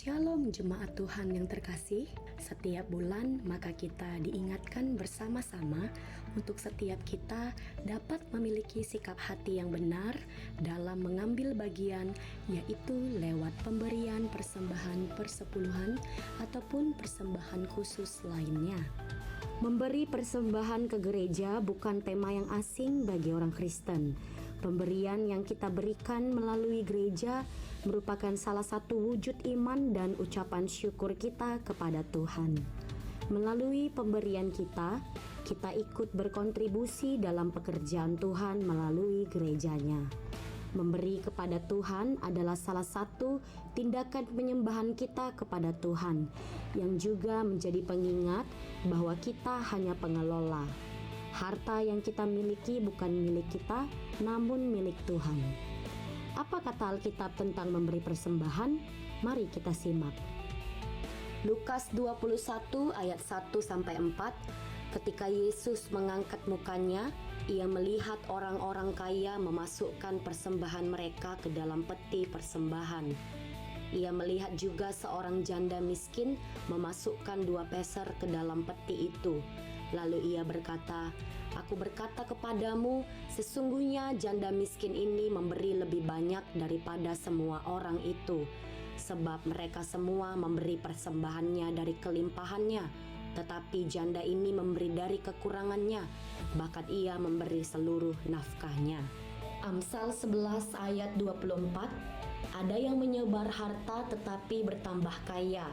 Shalom jemaat Tuhan yang terkasih, setiap bulan maka kita diingatkan bersama-sama untuk setiap kita dapat memiliki sikap hati yang benar dalam mengambil bagian, yaitu lewat pemberian persembahan persepuluhan ataupun persembahan khusus lainnya. Memberi persembahan ke gereja bukan tema yang asing bagi orang Kristen. Pemberian yang kita berikan melalui gereja merupakan salah satu wujud iman dan ucapan syukur kita kepada Tuhan. Melalui pemberian kita ikut berkontribusi dalam pekerjaan Tuhan melalui gerejanya. Memberi kepada Tuhan adalah salah satu tindakan penyembahan kita kepada Tuhan, yang juga menjadi pengingat bahwa kita hanya pengelola. Harta yang kita miliki bukan milik kita, namun milik Tuhan. Apa kata Alkitab tentang memberi persembahan? Mari kita simak. Lukas 21 ayat 1-4. Ketika Yesus mengangkat mukanya, ia melihat orang-orang kaya memasukkan persembahan mereka ke dalam peti persembahan. Ia melihat juga seorang janda miskin memasukkan 2 peser ke dalam peti itu. Lalu ia berkata, "Aku berkata kepadamu, sesungguhnya janda miskin ini memberi lebih banyak daripada semua orang itu, sebab mereka semua memberi persembahannya dari kelimpahannya, tetapi janda ini memberi dari kekurangannya, bahkan ia memberi seluruh nafkahnya." Amsal 11 ayat 24. Ada yang menyebar harta tetapi bertambah kaya.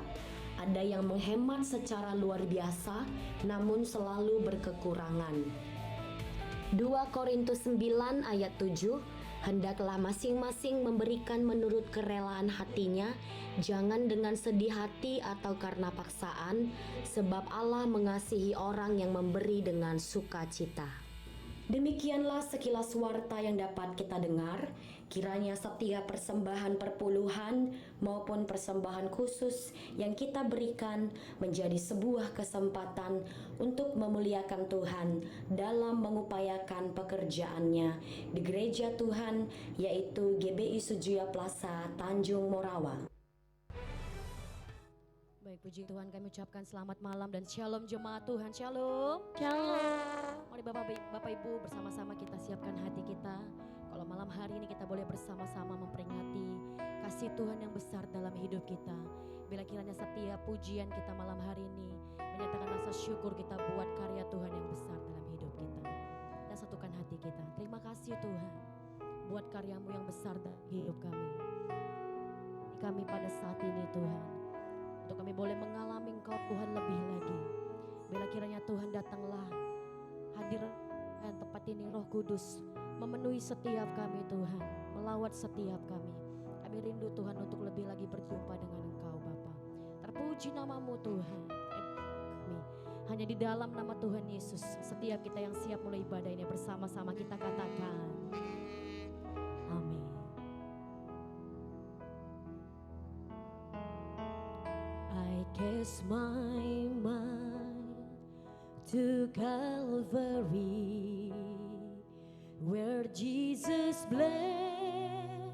Ada yang menghemat secara luar biasa, namun selalu berkekurangan. 2 Korintus 9 ayat 7. Hendaklah masing-masing memberikan menurut kerelaan hatinya, jangan dengan sedih hati atau karena paksaan, sebab Allah mengasihi orang yang memberi dengan sukacita. Demikianlah sekilas warta yang dapat kita dengar. Kiranya setiap persembahan perpuluhan maupun persembahan khusus yang kita berikan menjadi sebuah kesempatan untuk memuliakan Tuhan dalam mengupayakan pekerjaannya di gereja Tuhan, yaitu GBI Sujuya Plaza, Tanjung Morawa. Baik, puji Tuhan, kami ucapkan selamat malam dan shalom jemaat Tuhan. Shalom. Shalom. Mari Bapak Ibu bersama-sama kita siapkan hati kita. Kalau malam hari ini kita boleh bersama-sama memperingati kasih Tuhan yang besar dalam hidup kita. Bila kiranya setiap pujian kita malam hari ini menyatakan rasa syukur kita buat karya Tuhan yang besar dalam hidup kita. Dan satukan hati kita. Terima kasih Tuhan buat karyamu yang besar dalam hidup kami. Kami pada saat ini Tuhan, untuk kami boleh mengalami Engkau Tuhan lebih lagi. Bila kiranya Tuhan datanglah, hadir dan tempat ini Roh Kudus memenuhi setiap kami Tuhan, melawat setiap kami. Kami rindu Tuhan untuk lebih lagi berjumpa dengan Engkau Bapa. Terpuji namamu Tuhan. Kami hanya di dalam nama Tuhan Yesus, setiap kita yang siap mulai ibadah ini bersama-sama kita katakan amin. I cast my mind to Calvary, where Jesus bled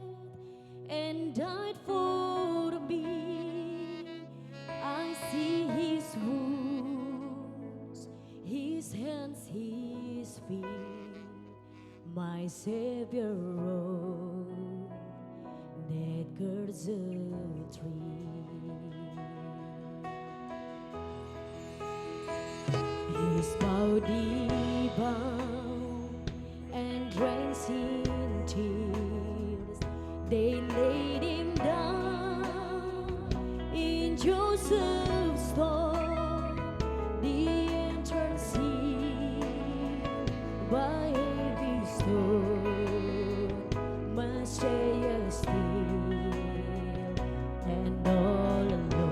and died for me. I see His wounds, His hands, His feet. My Savior rode that cursed tree. His body bound and drenched in tears, they laid Him down in Joseph's stall. The entrance sealed by every stone, Messiah still and all alone.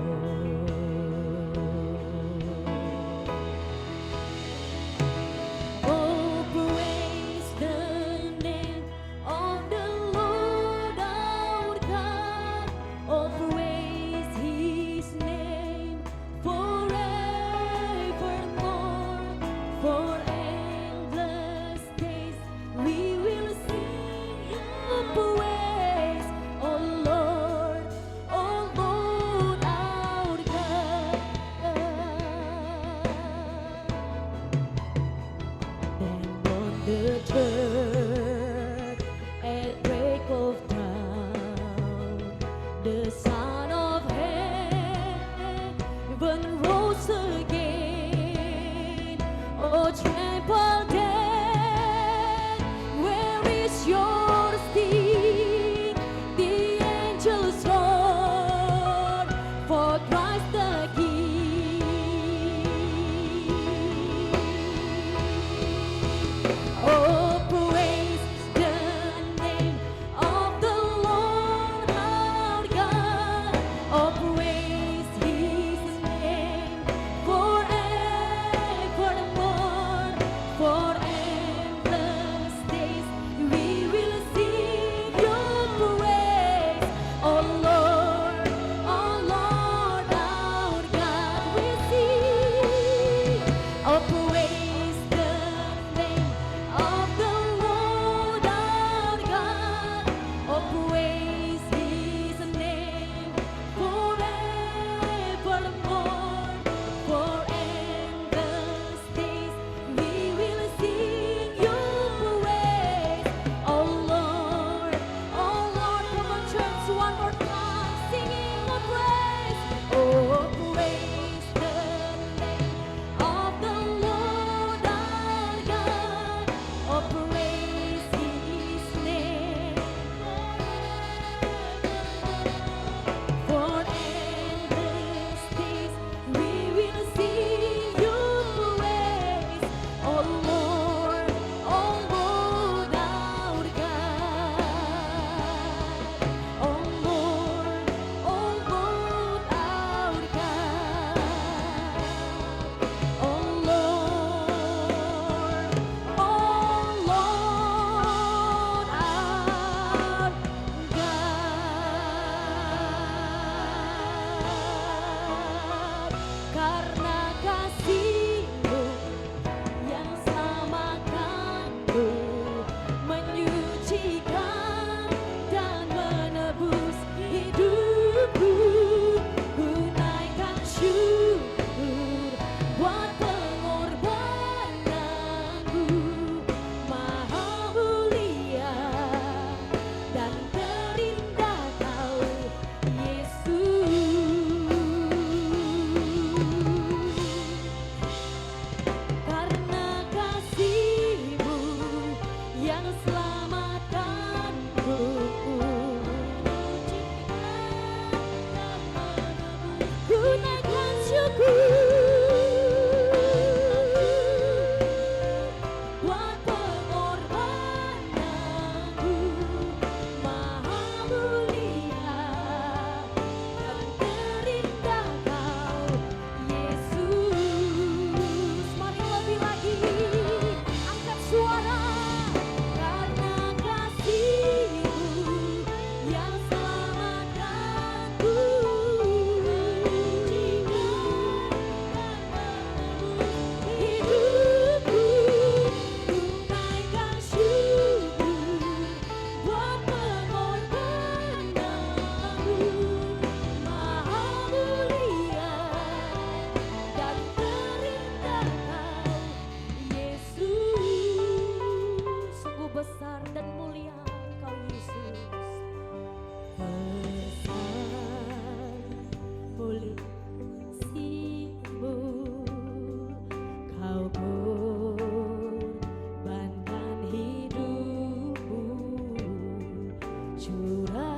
curahkan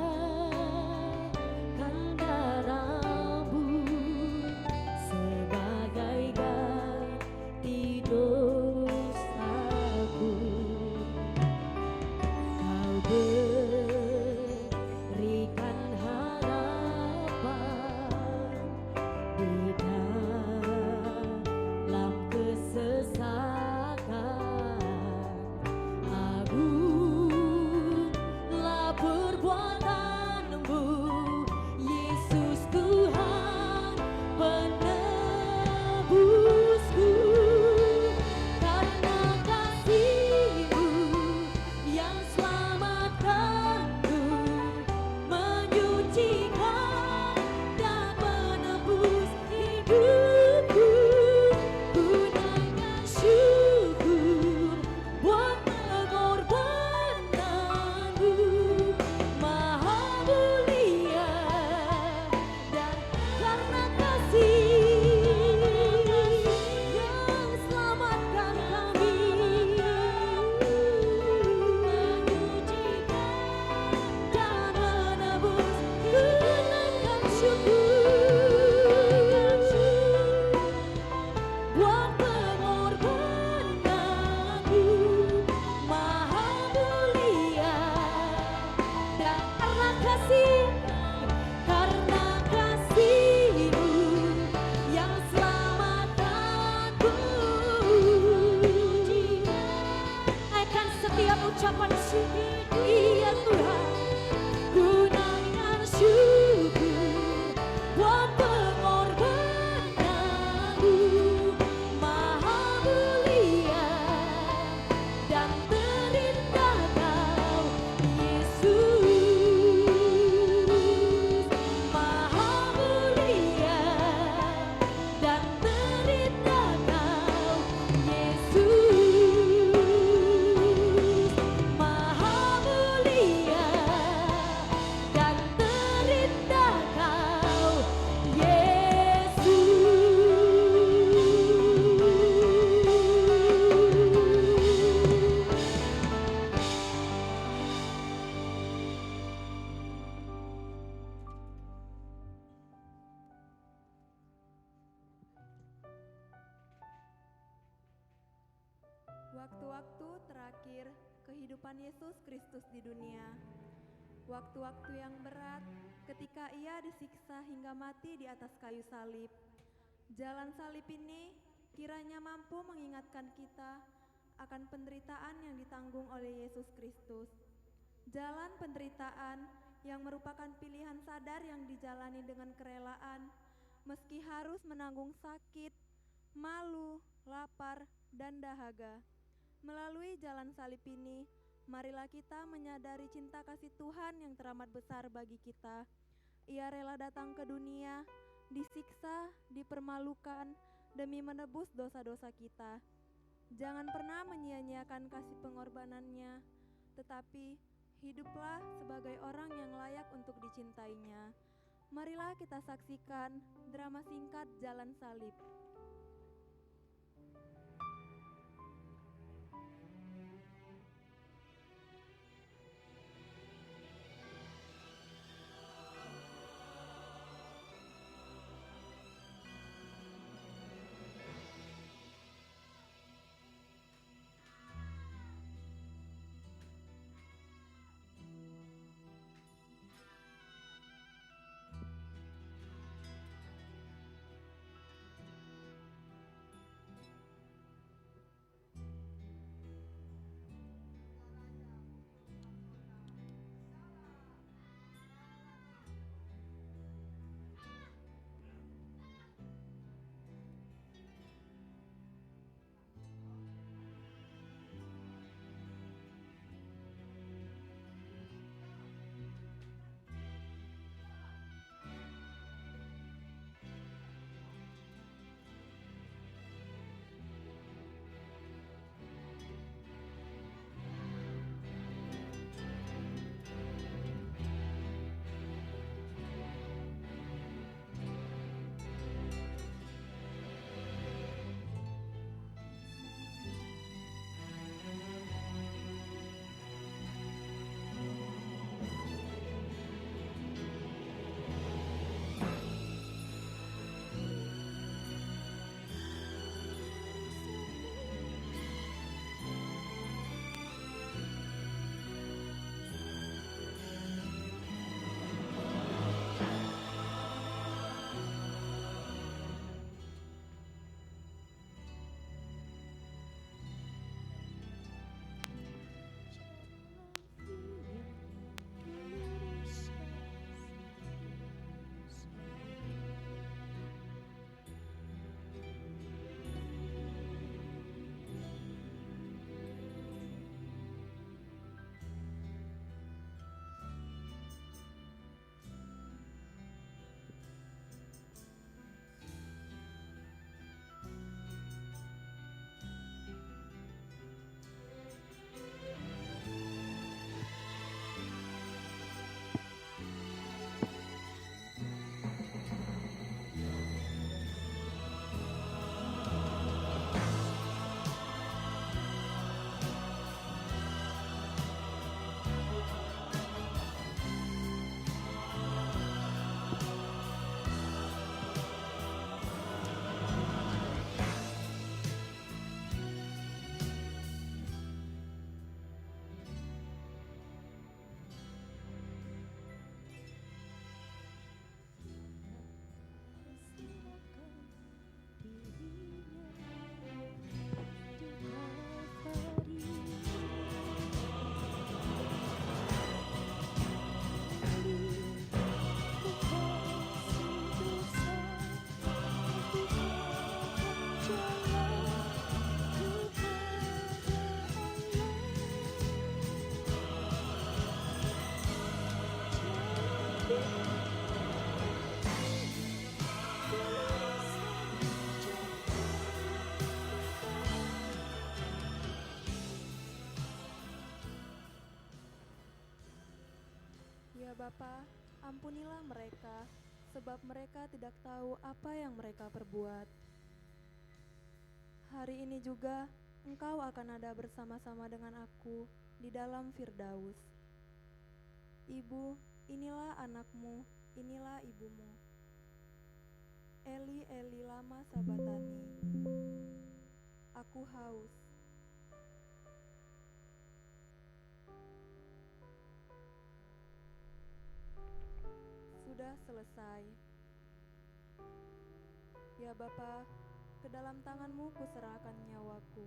darahmu sebagai ganti dosaku. Kau berikan harapan di dalam kesesakan. Agunglah perbuatanmu, Yesus Tuhan penebusku. Karena kasih-Mu yang selamatkanku, menyucikan dan menebus hidupku. Ku naikkan syukur buat pengorbananmu, Maha mulia. Dan karena kasih yang selamatkan kami, menyucikan dan menebus, ku naikkan syukur buat pengorbananmu, Maha mulia. Dan karena kasih-Mu yang selamatkanku, naikkan setiap ucapan syukur. Iya Tuhan, ku naikkan syukur buat pengorbananmu, Maha mulia. Dan terindah Kau, Yesus, Maha mulia. Dan terindah Kau, Yesus, Maha mulia. Dan terindah Kau, Yesus. Waktu-waktu terakhir kehidupan Yesus Kristus di dunia. Waktu-waktu yang berat ketika Ia disiksa hingga mati di atas kayu salib. Jalan salib ini kiranya mampu mengingatkan kita akan penderitaan yang ditanggung oleh Yesus Kristus. Jalan penderitaan yang merupakan pilihan sadar yang dijalani dengan kerelaan, meski harus menanggung sakit, malu, lapar, dan dahaga. Melalui jalan salib ini, marilah kita menyadari cinta kasih Tuhan yang teramat besar bagi kita. Ia rela datang ke dunia, disiksa, dipermalukan, demi menebus dosa-dosa kita. Jangan pernah menyia-nyiakan kasih pengorbanannya, tetapi hiduplah sebagai orang yang layak untuk dicintainya. Marilah kita saksikan drama singkat Jalan Salib. Ya Bapa, ampunilah mereka, sebab mereka tidak tahu apa yang mereka perbuat. Hari ini juga Engkau akan ada bersama-sama dengan aku di dalam Firdaus. Ibu, inilah anakmu, inilah ibumu. Eli, Eli, lama sabatani. Aku haus. Sudah selesai. Ya Bapa, ke dalam tangan-Mu kuserahkan nyawaku.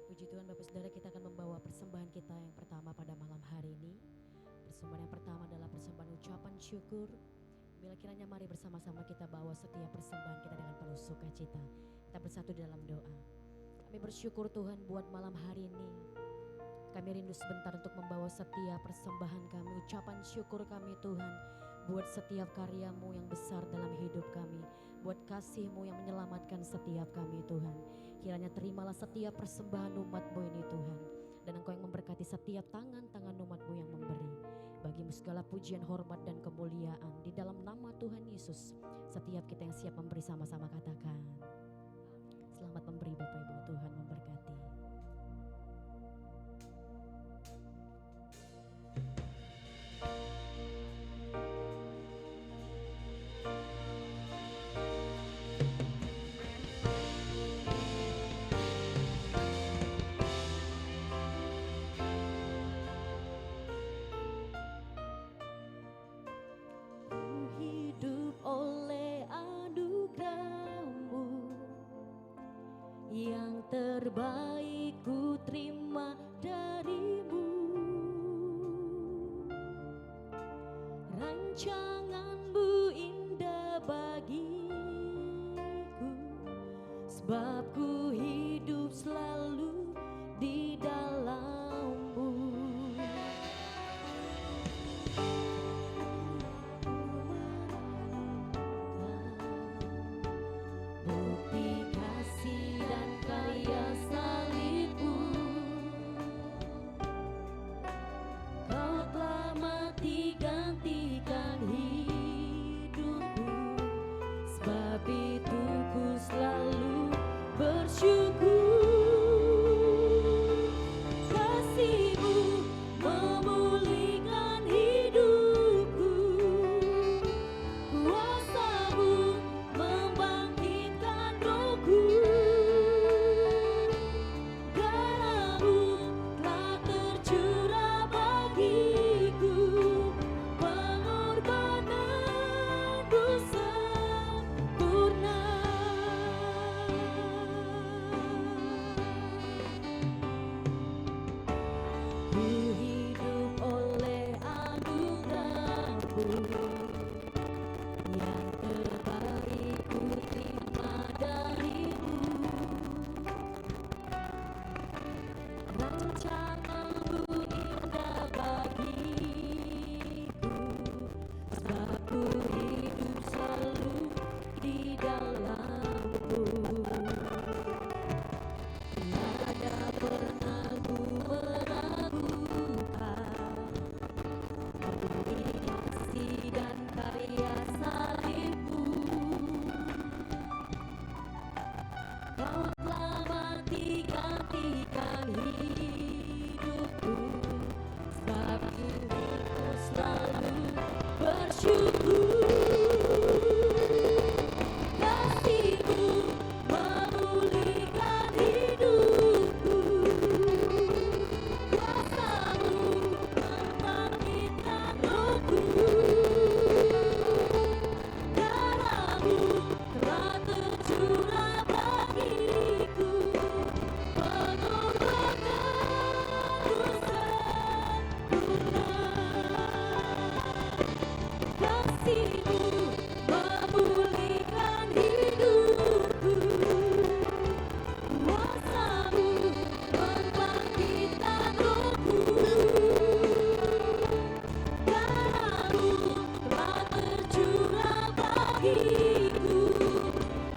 Puji Tuhan Bapak Saudara, kita akan membawa persembahan kita yang pertama pada malam hari ini. Persembahan yang pertama adalah persembahan ucapan syukur. Bila kiranya mari bersama-sama kita bawa setiap persembahan kita dengan penuh sukacita. Kita bersatu dalam doa. Kami bersyukur Tuhan buat malam hari ini. Kami rindu sebentar untuk membawa setiap persembahan kami, ucapan syukur kami Tuhan. Buat setiap karya-Mu yang besar dalam hidup kami. Buat kasih-Mu yang menyelamatkan setiap kami Tuhan. Kiranya terimalah setiap persembahan umat-Mu ini Tuhan. Dan Engkau yang memberkati setiap tangan-tangan umat-Mu yang memberi. Bagimu segala pujian, hormat dan kemuliaan. Di dalam nama Tuhan Yesus, setiap kita yang siap memberi sama-sama katakan. Selamat memberi Bapak Ibu, Tuhan memberkati. Hidup oleh anugerah-Mu, yang terbaik ku terima dari-Mu. Rancangan-Mu indah bagiku, sebab ku hidup selalu di dalam-Mu. Bukti kasih dan karya salib-Mu, Kau telah mati gantikan hidupku. Sebab itu ku selalu bersyukur. Kasih-Mu memulihkan hidupku, kuasa-Mu membangkitkan rohku. Darah-Mu telah tercurah bagiku, pengorbananmu sempurna. Ku hidup oleh anugerah-Mu, yang terbaik ku terima dari-Mu. Rancangan-Mu indah bagiku, sebab ku hidup selalu di dalam-Mu. Tiada pernah ku meragukan kasih dan karya salib-Mu. Kau telah mati gantikan hidupku, sebab itu ku selalu bersyukur. Kasih-Mu memulihkan hidupku, kuasa-Mu membangkitkan rohku. Darah-Mu telah tercurah bagiku, pengorbananmu sempurna. Kasih-Mu memulihkan hidupku, kuasa-Mu membangkitkan rohku. Darah-Mu telah tercurah bagiku,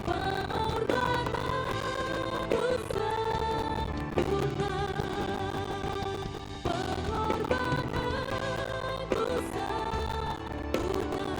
pengorbananmu sempurna. Pengorbananmu sempurna.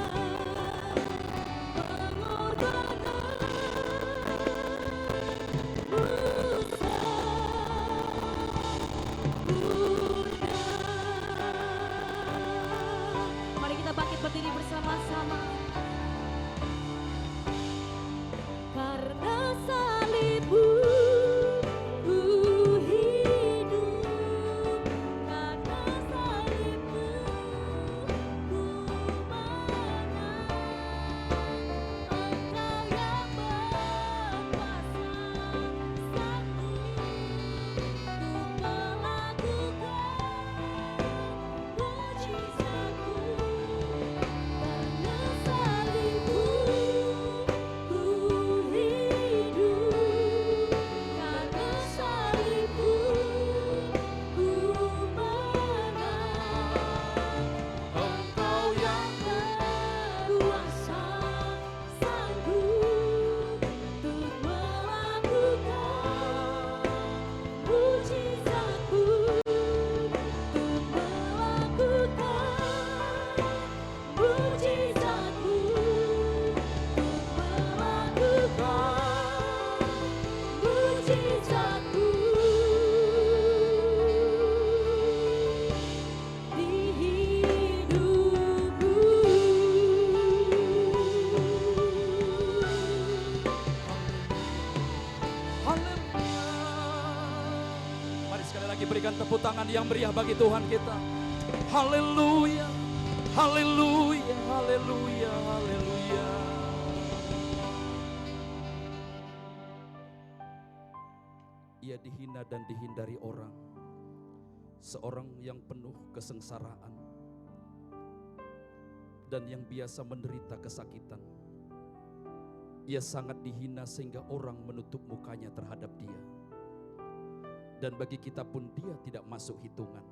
berikan tepuk tangan yang meriah bagi Tuhan kita. Haleluya, haleluya, haleluya, haleluya. Ia dihina dan dihindari orang, seorang yang penuh kesengsaraan dan yang biasa menderita kesakitan. Ia sangat dihina sehingga orang menutup mukanya terhadap dia. Dan bagi kita pun dia tidak masuk hitungan.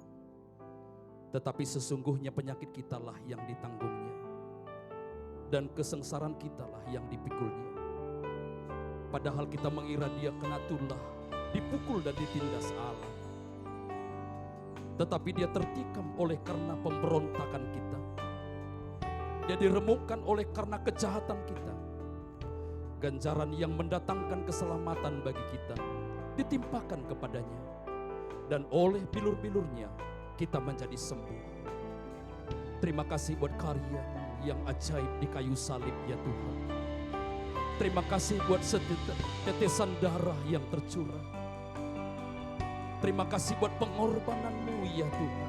Tetapi sesungguhnya penyakit kitalah yang ditanggungnya, dan kesengsaraan kitalah yang dipikulnya. Padahal kita mengira dia kena tulah, dipukul dan ditindas Allah. Tetapi dia tertikam oleh karena pemberontakan kita. Dia diremukkan oleh karena kejahatan kita. Ganjaran yang mendatangkan keselamatan bagi kita ditimpakan kepadanya, dan oleh bilur-bilurnya kita menjadi sembuh. Terima kasih buat karya yang ajaib di kayu salib ya Tuhan. Terima kasih buat tetesan darah yang tercurah. Terima kasih buat pengorbanan-Mu ya Tuhan.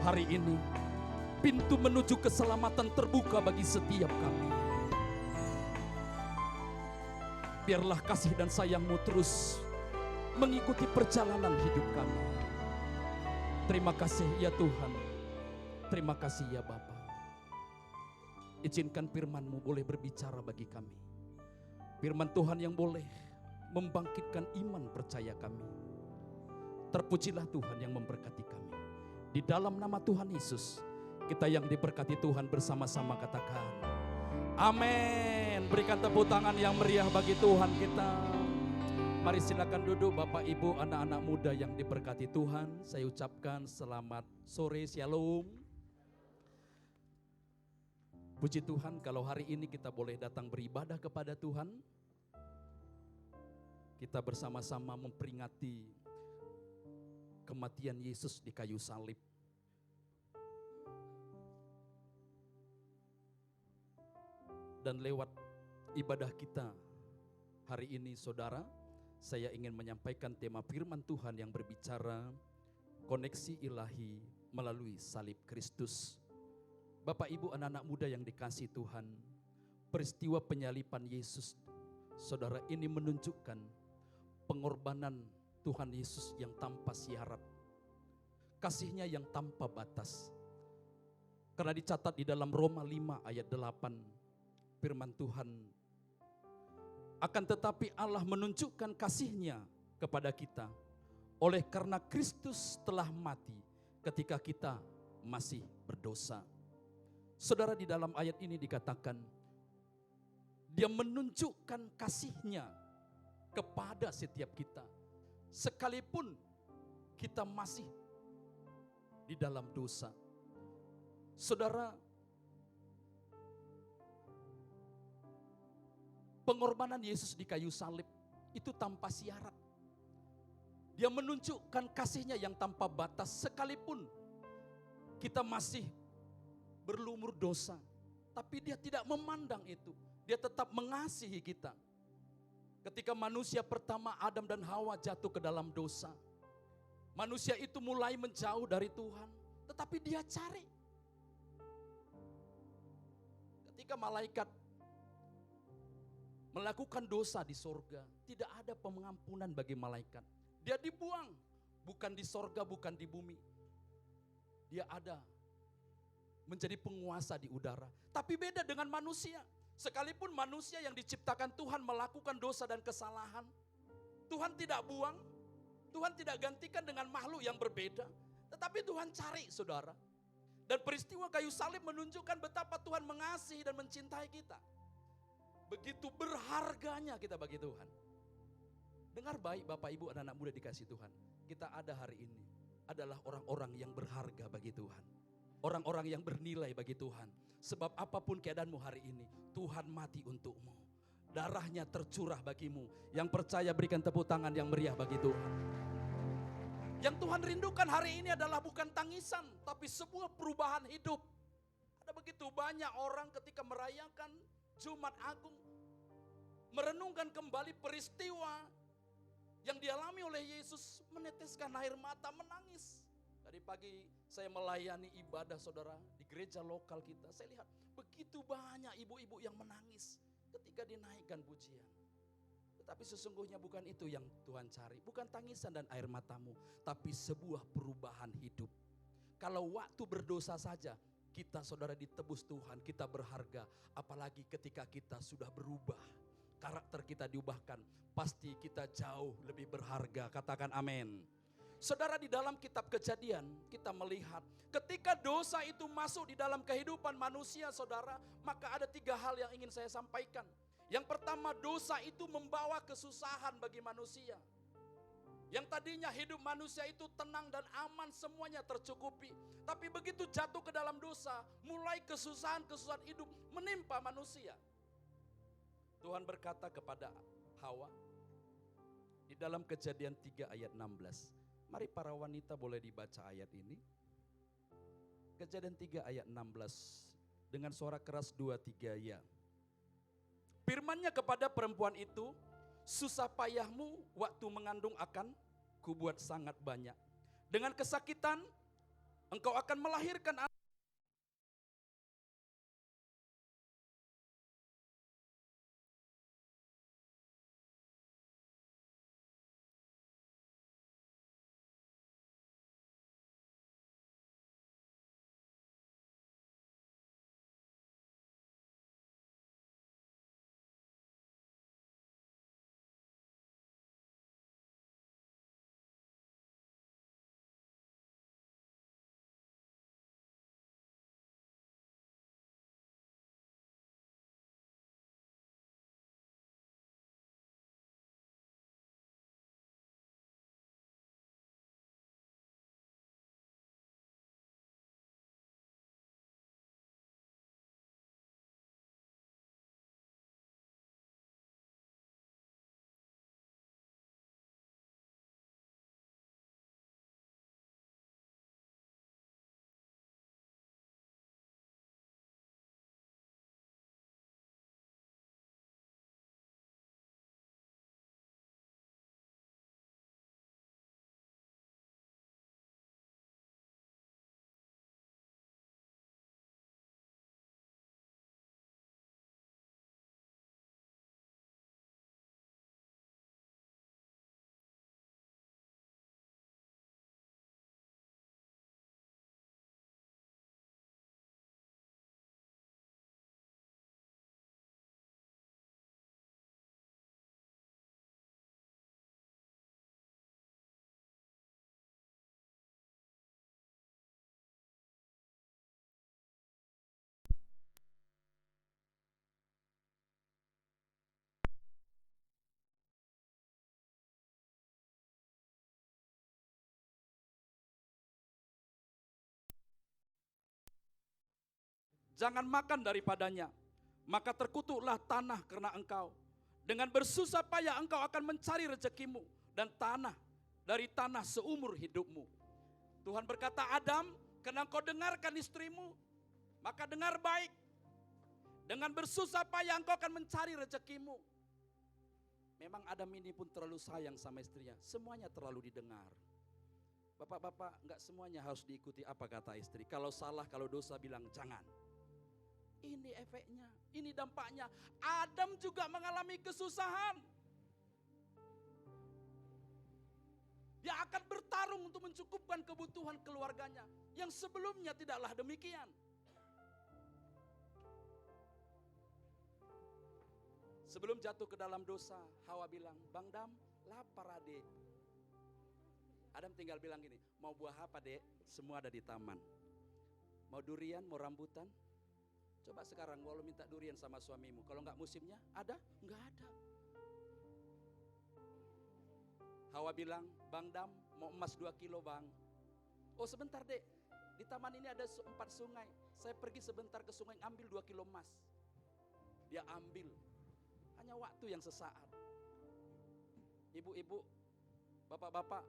Hari ini pintu menuju keselamatan terbuka bagi setiap kami. Biarlah kasih dan sayang-Mu terus mengikuti perjalanan hidup kami. Terima kasih ya Tuhan. Terima kasih ya Bapa. Izinkan firman-Mu boleh berbicara bagi kami. Firman Tuhan yang boleh membangkitkan iman percaya kami. Terpujilah Tuhan yang memberkati kami. Di dalam nama Tuhan Yesus, kita yang diberkati Tuhan bersama-sama katakan amin. Berikan tepuk tangan yang meriah bagi Tuhan kita. Mari silakan duduk Bapak Ibu, anak-anak muda yang diberkati Tuhan. Saya ucapkan selamat sore, shalom. Puji Tuhan kalau hari ini kita boleh datang beribadah kepada Tuhan. Kita bersama-sama memperingati kematian Yesus di kayu salib. Dan lewat ibadah kita hari ini saudara, saya ingin menyampaikan tema firman Tuhan yang berbicara koneksi ilahi melalui salib Kristus. Bapak Ibu anak-anak muda yang dikasihi Tuhan, peristiwa penyaliban Yesus saudara ini menunjukkan pengorbanan Tuhan Yesus yang tanpa syarat, kasihnya yang tanpa batas. Karena dicatat di dalam Roma 5 ayat 8 firman Tuhan, akan tetapi Allah menunjukkan kasih-Nya kepada kita oleh karena Kristus telah mati ketika kita masih berdosa. Saudara, di dalam ayat ini dikatakan Dia menunjukkan kasih-Nya kepada setiap kita sekalipun kita masih di dalam dosa. Saudara, pengorbanan Yesus di kayu salib itu tanpa syarat. Dia menunjukkan kasih-Nya yang tanpa batas sekalipun kita masih berlumur dosa. Tapi Dia tidak memandang itu. Dia tetap mengasihi kita. Ketika manusia pertama Adam dan Hawa jatuh ke dalam dosa, manusia itu mulai menjauh dari Tuhan. Tetapi Dia cari. Ketika malaikat melakukan dosa di sorga, tidak ada pengampunan bagi malaikat. Dia dibuang, bukan di sorga, bukan di bumi. Dia ada menjadi penguasa di udara. Tapi beda dengan manusia. Sekalipun manusia yang diciptakan Tuhan melakukan dosa dan kesalahan, Tuhan tidak buang, Tuhan tidak gantikan dengan makhluk yang berbeda. Tetapi Tuhan cari saudara. Dan peristiwa kayu salib menunjukkan betapa Tuhan mengasihi dan mencintai kita. Begitu berharganya kita bagi Tuhan. Dengar baik Bapak Ibu anak-anak muda dikasih Tuhan. Kita ada hari ini adalah orang-orang yang berharga bagi Tuhan. Orang-orang yang bernilai bagi Tuhan. Sebab apapun keadaanmu hari ini, Tuhan mati untukmu. Darahnya tercurah bagimu. Yang percaya berikan tepuk tangan yang meriah bagi Tuhan. Yang Tuhan rindukan hari ini adalah bukan tangisan, tapi sebuah perubahan hidup. Ada begitu banyak orang ketika merayakan Jumat Agung, merenungkan kembali peristiwa Yang dialami oleh Yesus meneteskan air mata, menangis. Tadi pagi saya melayani ibadah saudara di gereja lokal kita. Saya lihat begitu banyak ibu-ibu yang menangis ketika dinaikkan pujian. Tetapi sesungguhnya bukan itu yang Tuhan cari. Bukan tangisan dan air matamu, tapi sebuah perubahan hidup. Kalau waktu berdosa saja, kita saudara ditebus Tuhan, kita berharga. Apalagi ketika kita sudah berubah, karakter kita diubahkan, pasti kita jauh lebih berharga. Katakan amin. Saudara, di dalam kitab Kejadian kita melihat ketika dosa itu masuk di dalam kehidupan manusia saudara, maka ada 3 hal yang ingin saya sampaikan. Yang pertama, dosa itu membawa kesusahan bagi manusia. Yang tadinya hidup manusia itu tenang dan aman, semuanya tercukupi. Tapi begitu jatuh ke dalam dosa, mulai kesusahan-kesusahan hidup menimpa manusia. Tuhan berkata kepada Hawa di dalam Kejadian 3 ayat 16. Mari para wanita boleh dibaca ayat ini. Kejadian 3 ayat 16. Dengan suara keras 2-3 ya. Firman-Nya kepada perempuan itu, susah payahmu waktu mengandung akan kubuat sangat banyak. Dengan kesakitan engkau akan melahirkan anak. Jangan makan daripadanya, maka terkutuklah tanah karena engkau. Dengan bersusah payah engkau akan mencari rezekimu, dan tanah dari tanah seumur hidupmu. Tuhan berkata, Adam, karena engkau dengarkan istrimu, maka dengar baik. Dengan bersusah payah engkau akan mencari rezekimu. Memang Adam ini pun terlalu sayang sama istrinya, semuanya terlalu didengar. Bapak-bapak, enggak semuanya harus diikuti apa kata istri. Kalau salah, kalau dosa bilang jangan. Ini efeknya, ini dampaknya. Adam juga mengalami kesusahan. Dia akan bertarung untuk mencukupkan kebutuhan keluarganya, yang sebelumnya tidaklah demikian. Sebelum jatuh ke dalam dosa, Hawa bilang, Bang Dam, lapar adek. Adam tinggal bilang gini, mau buah apa dek? Semua ada di taman. Mau durian, mau rambutan? Coba sekarang kalau minta durian sama suamimu, kalau nggak musimnya, ada? Nggak ada. Hawa bilang, Bang Dam, mau emas 2 kilo bang. Oh sebentar dek, di taman ini ada 4 sungai. Saya pergi sebentar ke sungai, ambil 2 kilo emas. Dia ambil, hanya waktu yang sesaat. Ibu-ibu, bapak-bapak,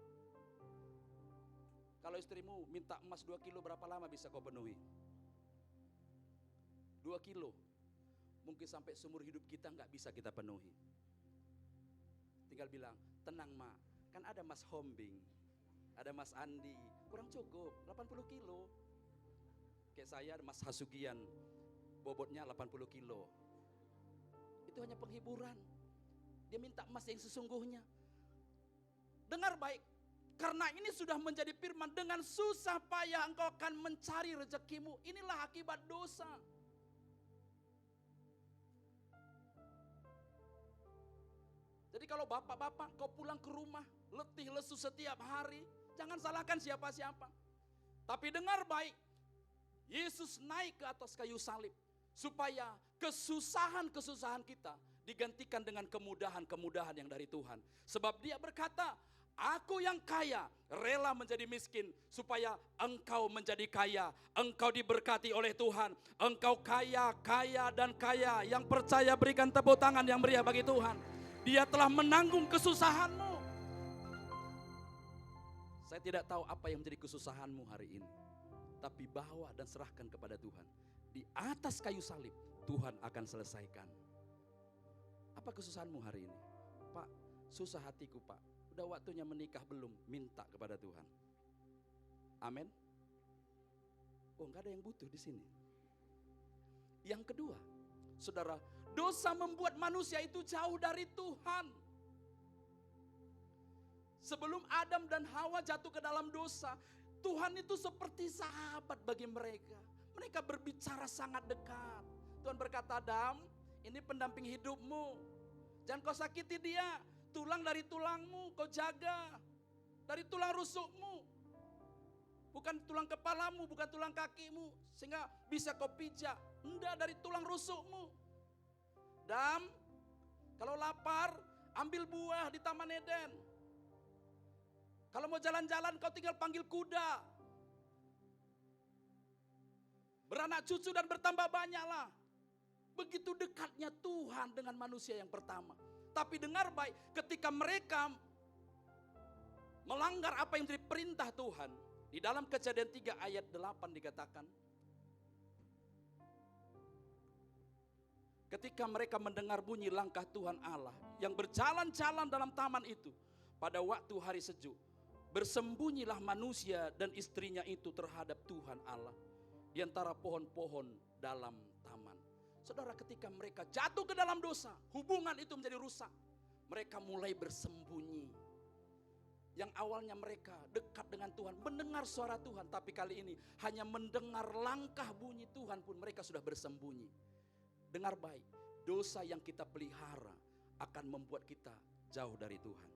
kalau istrimu minta emas 2 kilo, berapa lama bisa kau penuhi? 2 kilo, mungkin sampai seumur hidup kita nggak bisa kita penuhi. Tinggal bilang, tenang mak, Kan ada Mas Hombing, ada Mas Andi, kurang cukup 80 kilo. Kayak saya Mas Hasugian, bobotnya 80 kilo. Itu hanya penghiburan. Dia minta emas yang sesungguhnya. Dengar baik, karena ini sudah menjadi firman, dengan susah payah engkau akan mencari rezekimu. Inilah akibat dosa. Jadi kalau bapak-bapak kau pulang ke rumah letih lesu setiap hari, jangan salahkan siapa-siapa. Tapi dengar baik, Yesus naik ke atas kayu salib supaya kesusahan-kesusahan kita digantikan dengan kemudahan-kemudahan yang dari Tuhan. Sebab dia berkata, aku yang kaya rela menjadi miskin supaya engkau menjadi kaya. Engkau diberkati oleh Tuhan. Engkau kaya, kaya dan kaya. Yang percaya berikan tepuk tangan yang meriah bagi Tuhan. Dia telah menanggung kesusahanmu. Saya tidak tahu apa yang menjadi kesusahanmu hari ini. Tapi bawa dan serahkan kepada Tuhan. Di atas kayu salib Tuhan akan selesaikan. Apa kesusahanmu hari ini? Pak, susah hatiku Pak. Udah waktunya menikah belum? Minta kepada Tuhan. Amin. Oh, enggak ada yang butuh di sini. Yang kedua, saudara, dosa membuat manusia itu jauh dari Tuhan. Sebelum Adam dan Hawa jatuh ke dalam dosa, Tuhan itu seperti sahabat bagi mereka. Mereka berbicara sangat dekat. Tuhan berkata, Adam, ini pendamping hidupmu. Jangan kau sakiti dia. Tulang dari tulangmu kau jaga. Dari tulang rusukmu. Bukan tulang kepalamu, bukan tulang kakimu. Sehingga bisa kau pijak. Enggak, dari tulang rusukmu. Adam, kalau lapar, ambil buah di Taman Eden. Kalau mau jalan-jalan kau tinggal panggil kuda. Beranak cucu dan bertambah banyaklah. Begitu dekatnya Tuhan dengan manusia yang pertama. Tapi dengar baik, ketika mereka melanggar apa yang menjadi perintah Tuhan, di dalam Kejadian 3 ayat 8 dikatakan, ketika mereka mendengar bunyi langkah Tuhan Allah yang berjalan-jalan dalam taman itu, pada waktu hari sejuk, bersembunyilah manusia dan istrinya itu terhadap Tuhan Allah di antara pohon-pohon dalam taman. Saudara, ketika mereka jatuh ke dalam dosa, hubungan itu menjadi rusak. Mereka mulai bersembunyi. Yang awalnya mereka dekat dengan Tuhan, mendengar suara Tuhan, tapi kali ini hanya mendengar langkah bunyi Tuhan pun mereka sudah bersembunyi. Dengar baik, dosa yang kita pelihara akan membuat kita jauh dari Tuhan.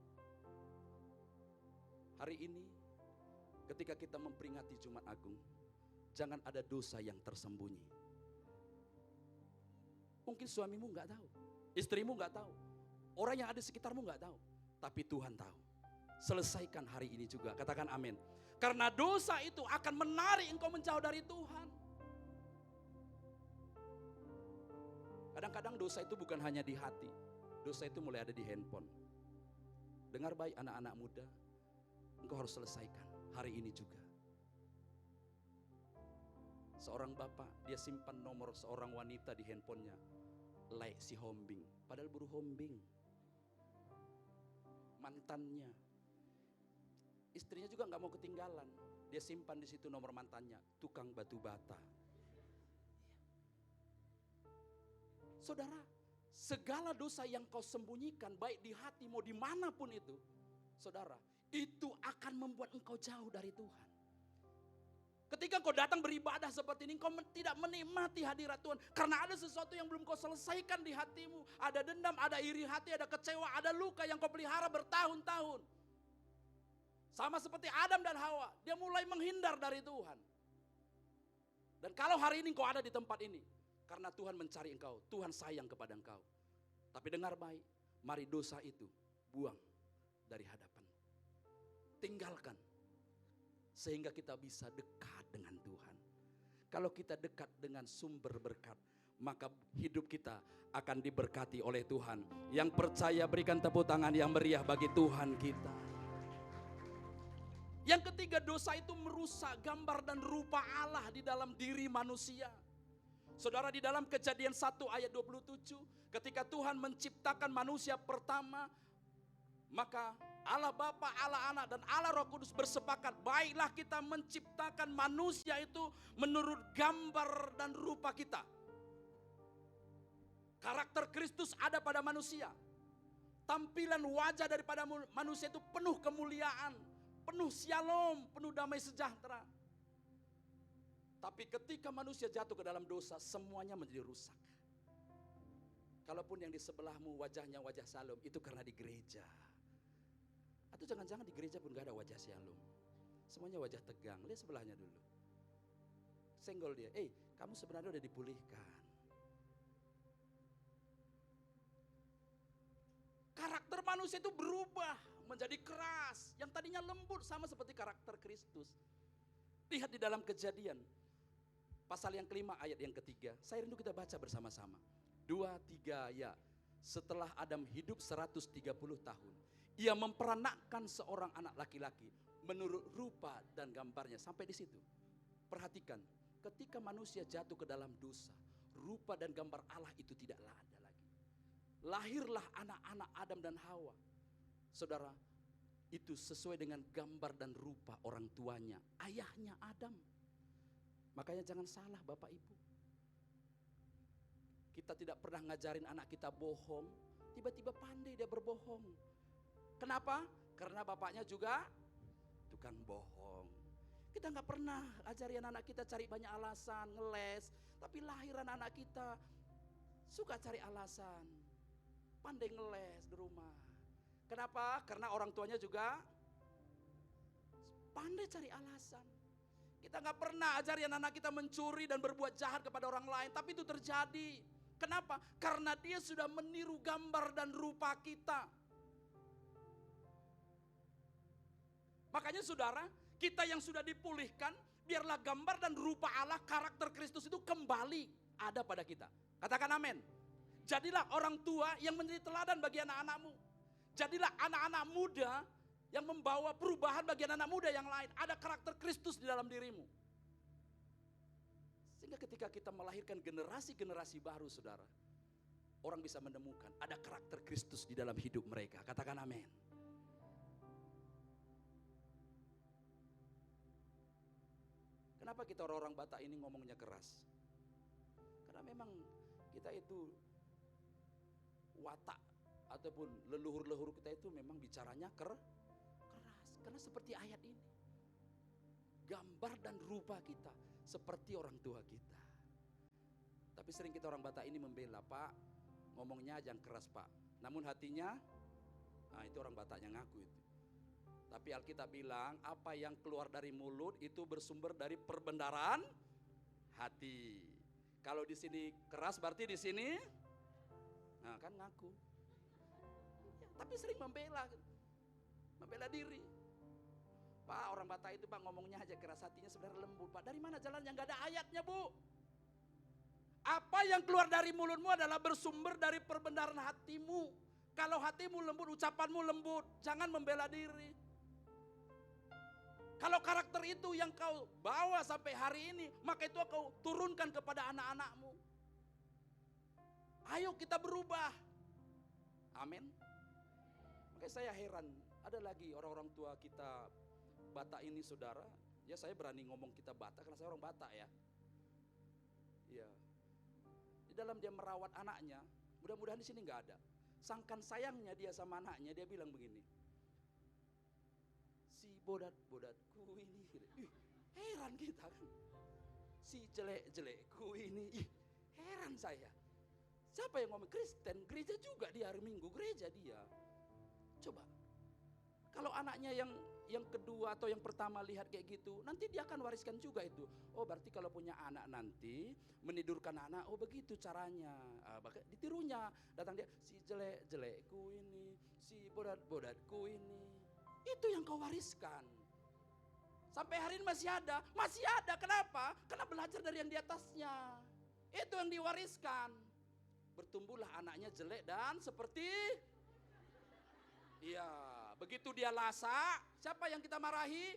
Hari ini ketika kita memperingati Jumat Agung, jangan ada dosa yang tersembunyi. Mungkin suamimu gak tahu, istrimu gak tahu, orang yang ada di sekitarmu gak tahu, tapi Tuhan tahu. Selesaikan hari ini juga, katakan amin. Karena dosa itu akan menarik engkau menjauh dari Tuhan. Kadang-kadang dosa itu bukan hanya di hati, dosa itu mulai ada di handphone. Dengar baik anak-anak muda, engkau harus selesaikan hari ini juga. Seorang bapak, dia simpan nomor seorang wanita di handphonenya, like si Hombing, padahal buru Hombing, mantannya. Istrinya juga nggak mau ketinggalan, dia simpan di situ nomor mantannya, tukang batu bata. Saudara, segala dosa yang kau sembunyikan, baik di hati mau dimanapun itu, saudara, itu akan membuat engkau jauh dari Tuhan. Ketika kau datang beribadah seperti ini, kau tidak menikmati hadirat Tuhan. Karena ada sesuatu yang belum kau selesaikan di hatimu. Ada dendam, ada iri hati, ada kecewa, ada luka yang kau pelihara bertahun-tahun. Sama seperti Adam dan Hawa, dia mulai menghindar dari Tuhan. Dan kalau hari ini kau ada di tempat ini, karena Tuhan mencari engkau, Tuhan sayang kepada engkau. Tapi dengar baik, mari dosa itu buang dari hadapan. Tinggalkan. Sehingga kita bisa dekat dengan Tuhan. Kalau kita dekat dengan sumber berkat, maka hidup kita akan diberkati oleh Tuhan. Yang percaya berikan tepuk tangan yang meriah bagi Tuhan kita. Yang ketiga, dosa itu merusak gambar dan rupa Allah di dalam diri manusia. Saudara, di dalam Kejadian 1 ayat 27, ketika Tuhan menciptakan manusia pertama, Maka Allah Bapa, Allah Anak, dan Allah Roh Kudus bersepakat, baiklah kita menciptakan manusia itu menurut gambar dan rupa kita. Karakter Kristus ada pada manusia. Tampilan wajah daripada manusia itu penuh kemuliaan, penuh shalom, penuh damai sejahtera. Tapi ketika manusia jatuh ke dalam dosa, semuanya menjadi rusak. Kalaupun yang di sebelahmu wajahnya wajah shalom, itu karena di gereja. Atau jangan-jangan di gereja pun gak ada wajah shalom. Semuanya wajah tegang. Lihat sebelahnya dulu. Senggol dia. Kamu sebenarnya udah dipulihkan. Karakter manusia itu berubah menjadi keras. Yang tadinya lembut sama seperti karakter Kristus. Lihat di dalam Kejadian. Pasal yang kelima ayat yang ketiga. Saya rindu kita baca bersama-sama. 2, 3 ya. Setelah Adam hidup 130 tahun. Ia memperanakkan seorang anak laki-laki menurut rupa dan gambarnya. Sampai di situ. Perhatikan, ketika manusia jatuh ke dalam dosa, rupa dan gambar Allah itu tidaklah ada lagi. Lahirlah anak-anak Adam dan Hawa. Saudara, itu sesuai dengan gambar dan rupa orang tuanya, ayahnya Adam. Makanya jangan salah Bapak Ibu. Kita tidak pernah ngajarin anak kita bohong, tiba-tiba pandai dia berbohong. Kenapa? Karena bapaknya juga tukang bohong. Kita nggak pernah ajarin anak kita cari banyak alasan, ngeles. Tapi lahiran anak kita suka cari alasan, pandai ngeles di rumah. Kenapa? Karena orang tuanya juga pandai cari alasan. Kita nggak pernah ajarin anak kita mencuri dan berbuat jahat kepada orang lain, tapi itu terjadi. Kenapa? Karena dia sudah meniru gambar dan rupa kita. Makanya saudara, kita yang sudah dipulihkan, biarlah gambar dan rupa Allah, karakter Kristus itu kembali ada pada kita. Katakan amin. Jadilah orang tua yang menjadi teladan bagi anak-anakmu. Jadilah anak-anak muda yang membawa perubahan bagi anak muda yang lain. Ada karakter Kristus di dalam dirimu. Sehingga ketika kita melahirkan generasi-generasi baru saudara, orang bisa menemukan ada karakter Kristus di dalam hidup mereka. Katakan amin. Kenapa kita orang-orang Batak ini ngomongnya keras? Karena memang kita itu watak ataupun leluhur-leluhur kita itu memang bicaranya keras. Karena seperti ayat ini. Gambar dan rupa kita seperti orang tua kita. Tapi sering kita orang Batak ini membela, Pak, ngomongnya jangan keras Pak. Namun hatinya, itu orang Bataknya ngaku itu. Tapi Alkitab bilang apa yang keluar dari mulut itu bersumber dari perbendaharaan hati. Kalau di sini keras berarti di sini, kan ngaku. Tapi sering membela diri. Pak orang Batak itu Pak ngomongnya aja keras, hatinya sebenarnya lembut Pak. Dari mana jalannya? Nggak ada ayatnya Bu. Apa yang keluar dari mulutmu adalah bersumber dari perbendaharaan hatimu. Kalau hatimu lembut, ucapanmu lembut, jangan membela diri. Kalau karakter itu yang kau bawa sampai hari ini, maka itu kau turunkan kepada anak-anakmu. Ayo kita berubah. Amin. Makanya saya heran, ada lagi orang-orang tua kita Batak ini saudara. Ya saya berani ngomong kita Batak karena saya orang Batak ya. Iya. Di dalam dia merawat anaknya, mudah-mudahan di sini nggak ada. Sangkan sayangnya dia sama anaknya, dia bilang begini. Si bodat-bodatku ini, heran kita kan. Si jelek-jelekku ini, heran saya. Siapa yang ngomong? Kristen, gereja juga dia, hari Minggu gereja dia. Coba, kalau anaknya yang kedua atau yang pertama lihat kayak gitu, nanti dia akan wariskan juga itu. Oh berarti kalau punya anak nanti menidurkan anak, oh begitu caranya. Ditirunya, datang dia, si jelek-jelekku ini, si bodat-bodatku ini. Itu yang kau wariskan. Sampai hari ini masih ada. Kenapa? Karena belajar dari yang di atasnya. Itu yang diwariskan. Bertumbuhlah anaknya jelek dan seperti, iya, begitu dia lasak, siapa yang kita marahi?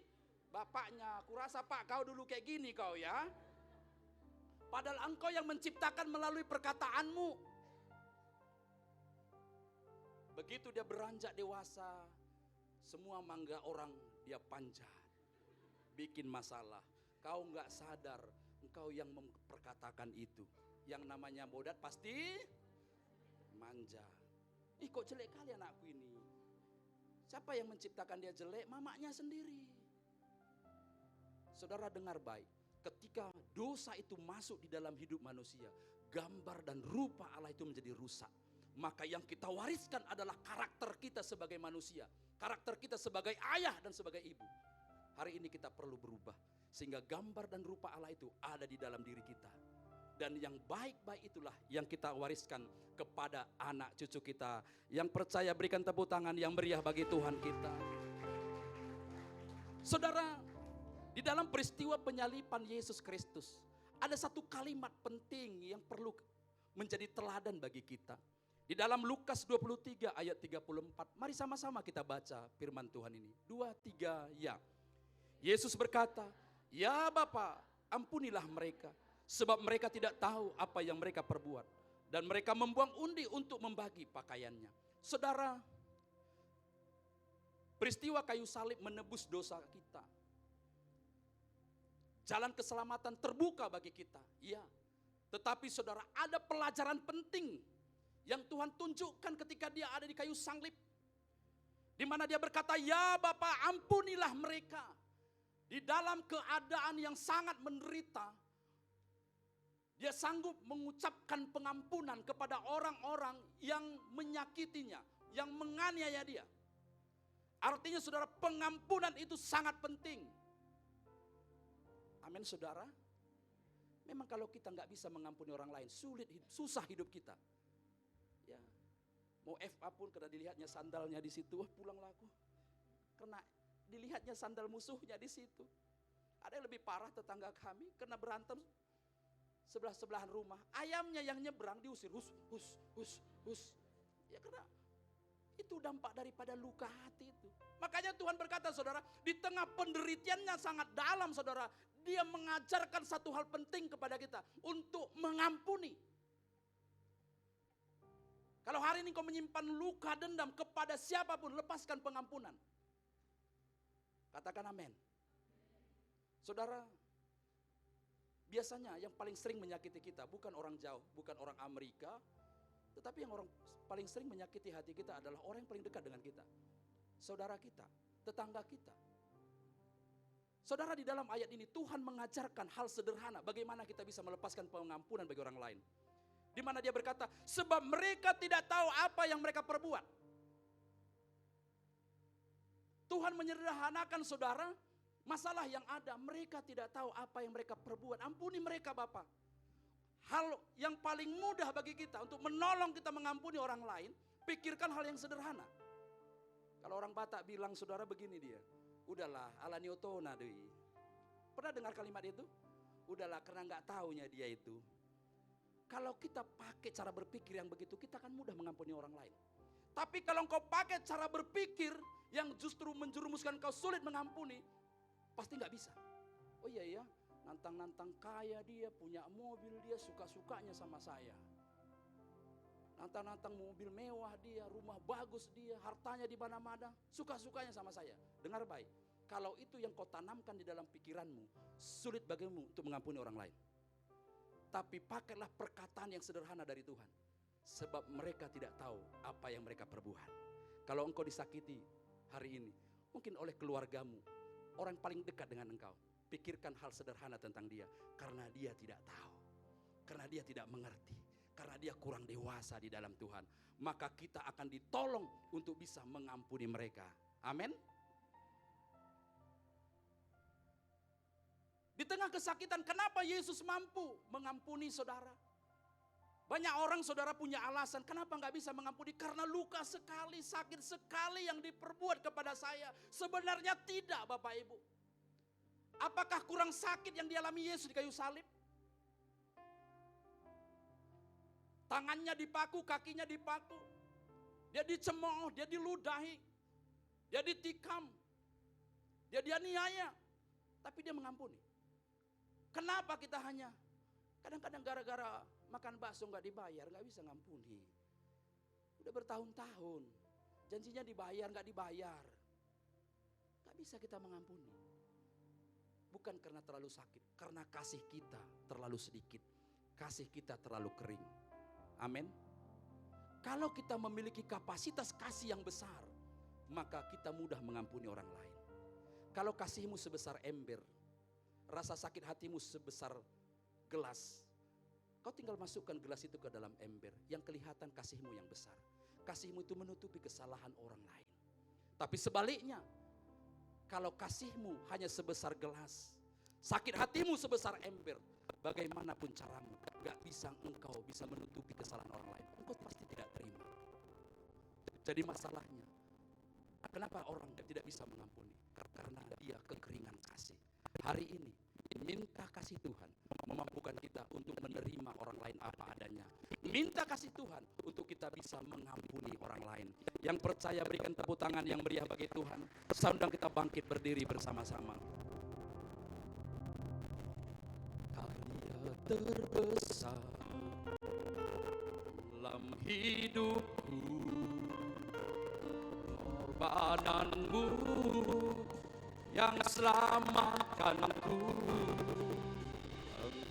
Bapaknya. Kurasa Pak kau dulu kayak gini kau ya. Padahal engkau yang menciptakan melalui perkataanmu. Begitu dia beranjak dewasa, semua mangga orang dia panjat, bikin masalah. Kau nggak sadar, engkau yang memperkatakan itu. Yang namanya bodat pasti manja. Ih, kok jelek kali anakku ini. Siapa yang menciptakan dia jelek? Mamanya sendiri. Saudara dengar baik, ketika dosa itu masuk di dalam hidup manusia, gambar dan rupa Allah itu menjadi rusak. Maka yang kita wariskan adalah karakter kita sebagai manusia, karakter kita sebagai ayah dan sebagai ibu. Hari ini kita perlu berubah, sehingga gambar dan rupa Allah itu ada di dalam diri kita. Dan yang baik-baik itulah yang kita wariskan kepada anak cucu kita. Yang percaya berikan tepuk tangan yang meriah bagi Tuhan kita. Saudara, di dalam peristiwa penyalipan Yesus Kristus, ada satu kalimat penting yang perlu menjadi teladan bagi kita. Di dalam Lukas 23 ayat 34, mari sama-sama kita baca firman Tuhan ini. 2, 3, ya. Yesus berkata, ya Bapa, ampunilah mereka, sebab mereka tidak tahu apa yang mereka perbuat. Dan mereka membuang undi untuk membagi pakaiannya. Saudara, peristiwa kayu salib menebus dosa kita. Jalan keselamatan terbuka bagi kita, iya. Tetapi saudara, ada pelajaran penting yang Tuhan tunjukkan ketika dia ada di kayu salib. Di mana dia berkata, ya Bapa, ampunilah mereka. Di dalam keadaan yang sangat menderita, dia sanggup mengucapkan pengampunan kepada orang-orang yang menyakitinya, yang menganiaya dia. Artinya saudara, pengampunan itu sangat penting. Amin saudara. Memang kalau kita nggak bisa mengampuni orang lain, susah hidup kita. Ya, mau FA pun karena dilihatnya sandalnya di situ, wah pulanglah aku. Karena dilihatnya sandal musuhnya di situ. Ada yang lebih parah, tetangga kami kena berantem sebelah-sebelahan rumah. Ayamnya yang nyebrang diusir, hus. Ya karena itu dampak daripada luka hati itu. Makanya Tuhan berkata saudara, di tengah penderitaannya sangat dalam saudara, dia mengajarkan satu hal penting kepada kita, untuk mengampuni. Kalau hari ini kau menyimpan luka dendam kepada siapapun, lepaskan pengampunan. Katakan amin. Saudara, biasanya yang paling sering menyakiti kita bukan orang jauh, bukan orang Amerika, tetapi yang orang paling sering menyakiti hati kita adalah orang yang paling dekat dengan kita. Saudara kita, tetangga kita. Saudara, di dalam ayat ini Tuhan mengajarkan hal sederhana bagaimana kita bisa melepaskan pengampunan bagi orang lain. Di mana dia berkata, sebab mereka tidak tahu apa yang mereka perbuat. Tuhan menyederhanakan saudara, masalah yang ada, mereka tidak tahu apa yang mereka perbuat. Ampuni mereka Bapa. Hal yang paling mudah bagi kita untuk menolong kita mengampuni orang lain, pikirkan hal yang sederhana. Kalau orang Batak bilang saudara begini dia, udahlah ala Newtona deh. Pernah dengar kalimat itu? Udahlah karena nggak taunya dia itu. Kalau kita pakai cara berpikir yang begitu, kita akan mudah mengampuni orang lain. Tapi kalau engkau pakai cara berpikir yang justru menjerumuskan kau sulit mengampuni, pasti nggak bisa. Oh iya ya, nantang-nantang kaya dia, punya mobil dia, suka-sukanya sama saya. Nantang-nantang mobil mewah dia, rumah bagus dia, hartanya di mana-mana, suka-sukanya sama saya. Dengar baik, kalau itu yang kau tanamkan di dalam pikiranmu, sulit bagimu untuk mengampuni orang lain. Tapi pakailah perkataan yang sederhana dari Tuhan. Sebab mereka tidak tahu apa yang mereka perbuat. Kalau engkau disakiti hari ini, mungkin oleh keluargamu, orang paling dekat dengan engkau, pikirkan hal sederhana tentang dia. Karena dia tidak tahu, karena dia tidak mengerti, karena dia kurang dewasa di dalam Tuhan. Maka kita akan ditolong untuk bisa mengampuni mereka. Amin. Di tengah kesakitan, kenapa Yesus mampu mengampuni saudara? Banyak orang saudara punya alasan, kenapa nggak bisa mengampuni? Karena luka sekali, sakit sekali yang diperbuat kepada saya. Sebenarnya tidak Bapak Ibu. Apakah kurang sakit yang dialami Yesus di kayu salib? Tangannya dipaku, kakinya dipaku. Dia dicemooh, dia diludahi. Dia ditikam. Dia dianiaya. Tapi dia mengampuni. Kenapa kita hanya kadang-kadang gara-gara makan bakso nggak dibayar, nggak bisa ngampuni. Udah bertahun-tahun. Janjinya dibayar, nggak dibayar. Nggak bisa kita mengampuni. Bukan karena terlalu sakit, karena kasih kita terlalu sedikit. Kasih kita terlalu kering. Amin. Kalau kita memiliki kapasitas kasih yang besar, maka kita mudah mengampuni orang lain. Kalau kasihmu sebesar ember, rasa sakit hatimu sebesar gelas, kau tinggal masukkan gelas itu ke dalam ember, yang kelihatan kasihmu yang besar. Kasihmu itu menutupi kesalahan orang lain. Tapi sebaliknya, kalau kasihmu hanya sebesar gelas, sakit hatimu sebesar ember, bagaimanapun caramu, gak bisa engkau bisa menutupi kesalahan orang lain. Engkau pasti tidak terima. Jadi masalahnya, kenapa orang tidak bisa mengampuni? Karena dia kekeringan kasih. Hari ini, minta kasih Tuhan memampukan kita untuk menerima orang lain apa adanya. Minta kasih Tuhan untuk kita bisa mengampuni orang lain. Yang percaya berikan tepuk tangan yang meriah bagi Tuhan. Saya undang kita bangkit berdiri bersama-sama. Karya terbesar dalam hidupku, pengorbananmu yang selamatkanku.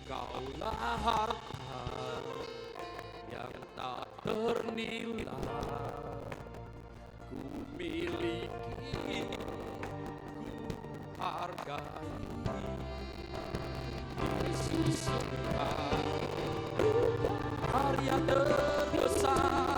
Engkaulah harta yang tak ternilai, ku miliki, ku hargai. Yesus Engkau karya terbesar.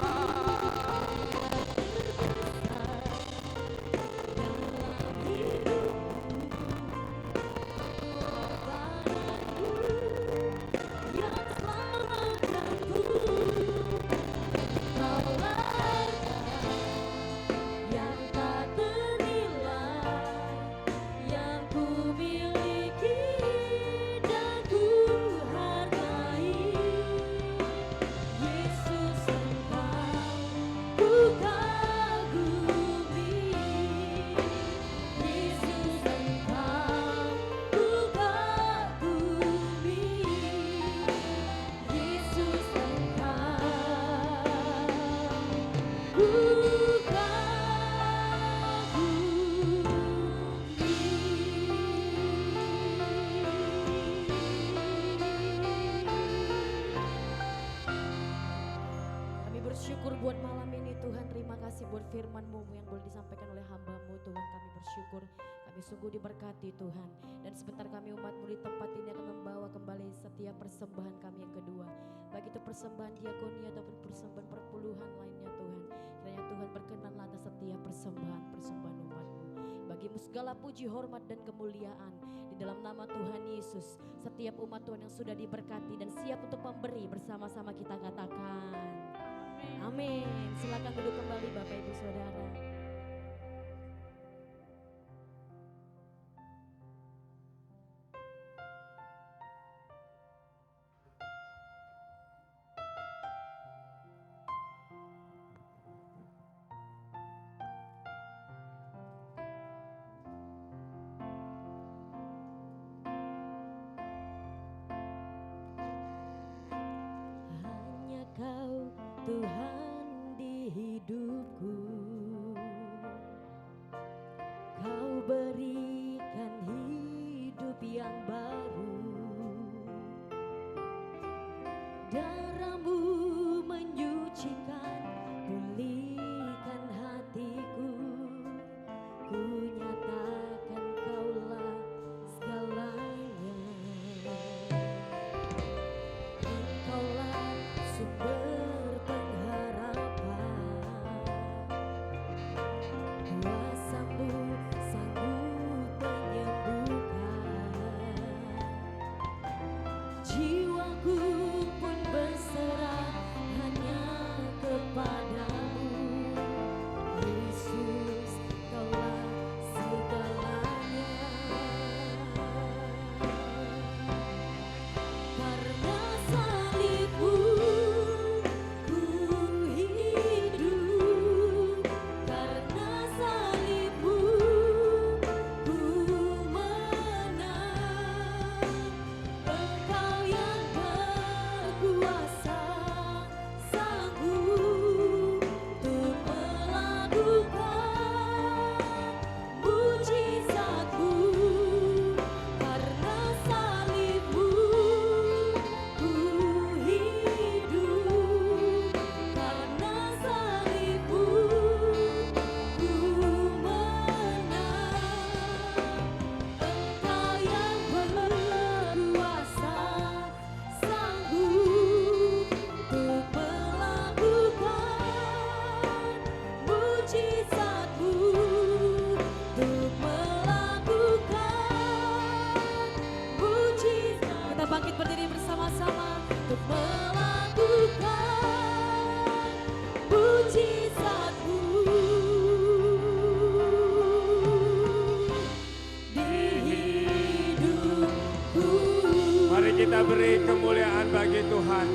Bersyukur buat malam ini Tuhan, terima kasih buat firman-Mu yang boleh disampaikan oleh hamba-Mu Tuhan. Kami bersyukur, kami sungguh diberkati Tuhan. Dan sebentar kami umat-Mu di tempat ini akan membawa kembali setiap persembahan kami yang kedua, baik itu persembahan diakoni ataupun persembahan perpuluhan lainnya Tuhan. Kiranya Tuhan berkenanlah atas setiap persembahan umat-Mu. Bagimu segala puji, hormat dan kemuliaan di dalam nama Tuhan Yesus. Setiap umat Tuhan yang sudah diberkati dan siap untuk memberi, bersama-sama kita katakan amin. Silakan duduk kembali Bapak Ibu Saudara. Hanya Kau Tuhan di hidupku, Kau berikan hidup yang baru. Darah-Mu menyucikan, pulihkan hatiku. Ku nyatakan Kaulah segalanya. Engkaulah sumber pengharapan. beri kemuliaan bagi Tuhan.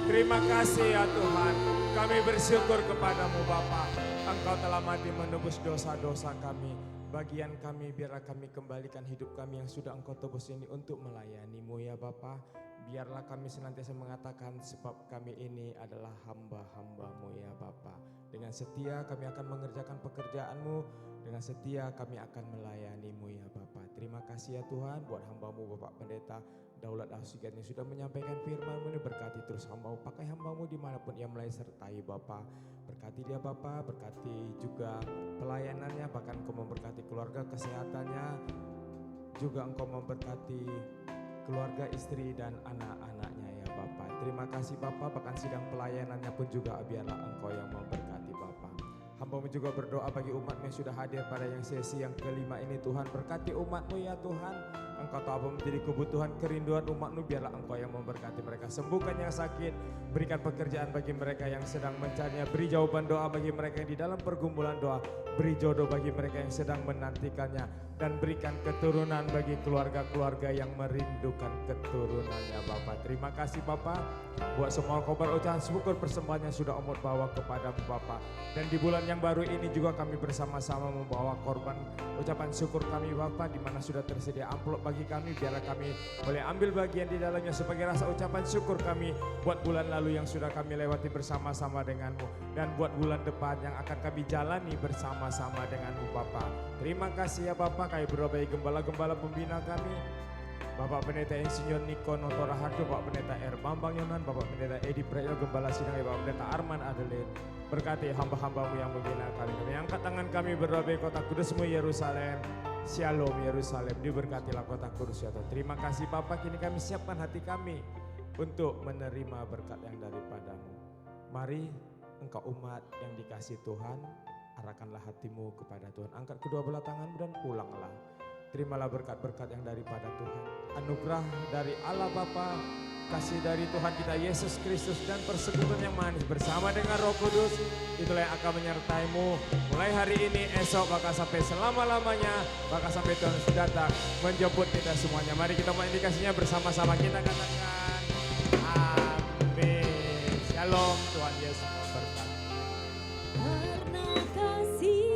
Terima kasih ya Tuhan. Kami bersyukur kepadamu Bapa. Engkau telah mati menebus dosa-dosa kami. Bagian kami biarlah kami kembalikan hidup kami yang sudah Engkau tebus ini untuk melayani-Mu ya Bapa. Biarlah kami senantiasa mengatakan sebab kami ini adalah hamba-hamba-Mu ya Bapa. Dengan setia kami akan mengerjakan pekerjaan-Mu. Dengan setia kami akan melayani-Mu ya Bapa. Terima kasih ya Tuhan buat hamba-Mu Bapak Pendeta Daulat Asigan yang sudah menyampaikan firman-Mu ini. Berkati terus hamba-Mu, pakai hamba-Mu dimanapun ia mulai sertai Bapa. Berkati dia Bapa, berkati juga pelayanannya, bahkan Engkau memberkati keluarga kesehatannya. Juga Engkau memberkati keluarga istri dan anak-anaknya ya Bapa. Terima kasih Bapa, bahkan sidang pelayanannya pun juga biarlah Engkau yang memberkati Bapa. Hamba-Mu juga berdoa bagi umat-Mu yang sudah hadir pada yang sesi yang kelima ini Tuhan. Berkati umat-Mu ya Tuhan. Engkau tahu apa menjadi kebutuhan kerinduan umat-Mu, biarlah Engkau yang memberkati mereka. Sembuhkan yang sakit, berikan pekerjaan bagi mereka yang sedang mencarinya. Beri jawaban doa bagi mereka yang di dalam pergumulan doa. Beri jodoh bagi mereka yang sedang menantikannya. Dan berikan keturunan bagi keluarga-keluarga yang merindukan keturunannya Bapa. Terima kasih Bapa. Buat semua kobar ucapan syukur persembahan yang sudah Omot bawa kepada Bapa. Dan di bulan yang baru ini juga kami bersama-sama membawa korban ucapan syukur kami Bapa, di mana sudah tersedia amplop bagi kami. Biarlah kami boleh ambil bagian di dalamnya sebagai rasa ucapan syukur kami buat bulan lalu yang sudah kami lewati bersama-sama dengan-Mu. Dan buat bulan depan yang akan kami jalani bersama-sama dengan-Mu Bapa. Terima kasih ya Bapa, kami berdoa bagi gembala-gembala pembina kami. Bapak Pendeta Insinyur Niko Noto Raharjo, Bapak Pendeta R. Bambang Yonan, Bapak Pendeta Edi Preyo, Gembala Sidang, Bapak Pendeta Arman Adelit. Berkati hamba-hamba-Mu yang membina kami. Kami angkat tangan kami berdoa bagi kota kudus-Mu Yerusalem. Shalom Yerusalem, diberkatilah kota kudus ya Tuhan. Terima kasih Bapak, kini kami siapkan hati kami untuk menerima berkat yang daripada-Mu. Mari engkau umat yang dikasih Tuhan, arahkanlah hatimu kepada Tuhan. Angkat kedua belah tanganmu dan pulanglah. Terimalah berkat-berkat yang daripada Tuhan. Anugerah dari Allah Bapa, kasih dari Tuhan kita Yesus Kristus, dan persekutuan yang manis bersama dengan Roh Kudus, itulah yang akan menyertai-mu mulai hari ini, esok, bahkan sampai selama-lamanya, bahkan sampai Tuhan datang menjemput kita semuanya. Mari kita mau indikasinya bersama-sama, kita katakan amin. Shalom, Tuhan Yesus memberkati. Karena kasih